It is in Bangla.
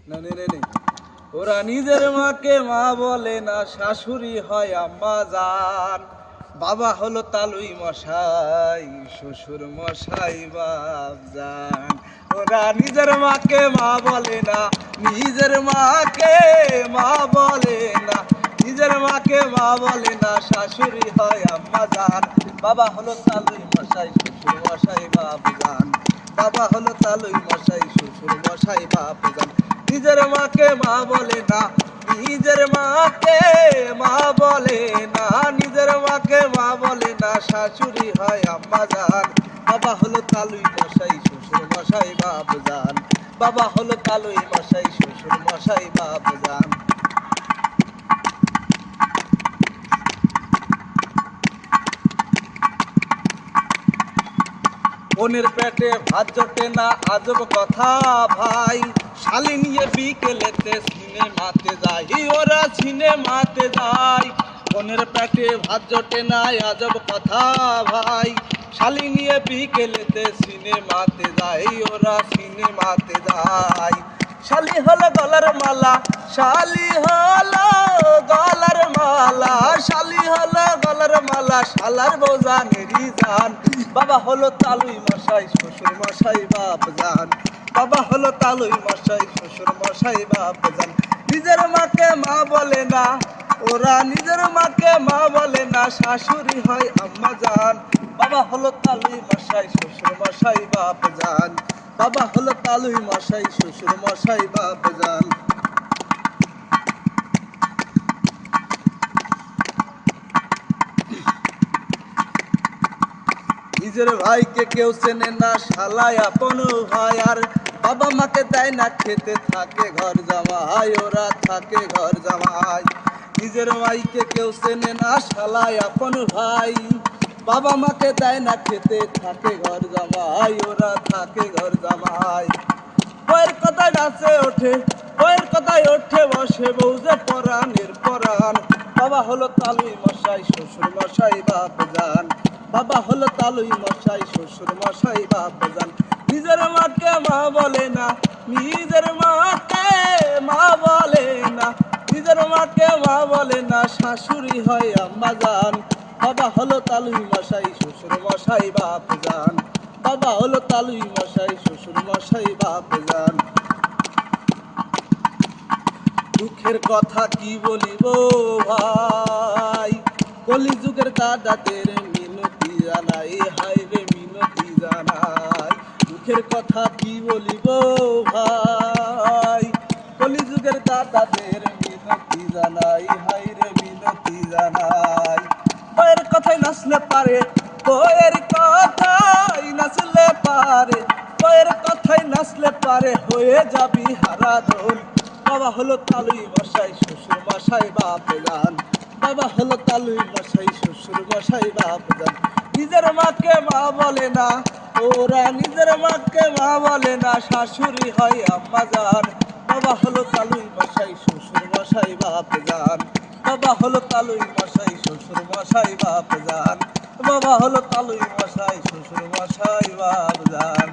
না নে নে নে ওরা নিজের মাকে মা বলে না, শাশুড়ি হয় আম্মা জান। বাবা হলো তালুই মশাই, শ্বশুর মশাই বাপ জান। ওরা নিজের মাকে মা বলে না, নিজের মাকে মা বলে না, নিজের মাকে মা বলে না, শাশুড়ি হয় আম্মা জান। বাবা হলো তালুই মশাই, শ্বশুর মশাই বাপ জান। বাবা হলো তালুই মশাই, শ্বশুর মশাই বাপ জান। নিজের মাকে মা বলে না, নিজের মাকে মা বলে না, নিজের মাকে মা বলে না, শাশুড়ি হয় আম্মা জান। বাবা হলো তালুই মশাই, শ্বশুর মশাই বাপ জান। বাবা হলো তালুই মশাই, শ্বশুর মশাই বাপ জান। বোনের পেটে ভাত জোটে না, আজব কথা ভাই। শালি নিয়ে বিকেলেতে সিনেমাতে যাই, ওরা সিনেমাতে যায়। বোনের পেটে ভাত জোটে না, আজব কথা ভাই। শালি নিয়ে বিকেলেতে সিনেমাতে যাই, ওরা সিনেমাতে যায়। শালি হলো গলার মালা, শালি হলো গলার মালা, শালি হলো গলার মালা, শালার বৌজানেরই জান। বাবা হলো তালুই মশাই, শ্বশুর মশাই বাপ জান। বাবা হলো তালুই মশাই, শ্বশুর মশাই বাপ জান। নিজের মাকে মা বলে না, ওরা নিজের মাকে মা বলে না, শাশুড়ি হয় আম্মা জান। বাবা হলো তালুই মশাই, শ্বশুর মশাই বাপ জান। বাবা হলো তালুই মশাই, শ্বশুর মশাই বাপ জান। নিজের ভাইকে কেউ চেনে না, শালাই আপন ভাই। আর বাবা মাকে দেয় না খেতে, থাকে ঘর জামাই, ওরা থাকে ঘর জামাই। নিজের ভাইকে কেউ চেনে না, শালাই আপন ভাই। বাবা মাকে দেয় না খেতে, থাকে ঘর জামাই, ওরা থাকে ঘর জামাই। বইয়ের কথায় ডাছে ওঠে, বইয়ের কথায় ওঠে বসে, বউ যে পরাণের পরাণ। বাবা হলো তালুই মশাই, শ্বশুর মশাই বাপ জান। বাবা হলো তালুই মশাই, শ্বশুর মশাই বাপ জান। নিজের মাকে মা বলে না, নিজের মাকে মা বলে না, নিজের মাকে মা বলে না, শাশুড়ি হয় আম্মা জান। বাবা হলো তালুই মশাই, শ্বশুর মশাই বাপ জান। বাবা হলো তালুই মশাই, শ্বশুর মশাই বাপ জান। দুঃখের কথা কি বলিব ভাই, কলিযুগের দাদাদের মিনতি জানাই, হায় রে মিনতি জানাই। দুঃখের কথা কি বলিব ভাই, কলিযুগের দাদাদের মিনতি জানাই, হায় রে মিনতি জানাই। বইয়ের কথায় নাচলে পারে, বইয়ের কথায় নাচলে পারে, বইয়ের কথায় নাচলে পারে, হয়ে যাবি হারাধন। বাবা হলো তালুই মশাই, শ্বশুর মশাই বাপ জান। বাবা হলো তালুই মশাই, শ্বশুর মশাই বাপ জান। নিজের মাকে মা বলে না, ওরা নিজের মাকে মা বলে না, শাশুড়ি হয় আম্মা জান। বাবা হলো তালুই মশাই, শ্বশুর মশাই বাপ জান। বাবা হলো তালুই মশাই, শ্বশুর মশাই বাপ জান। বাবা হলো তালুই মশাই, শ্বশুর মশাই বাপ জান।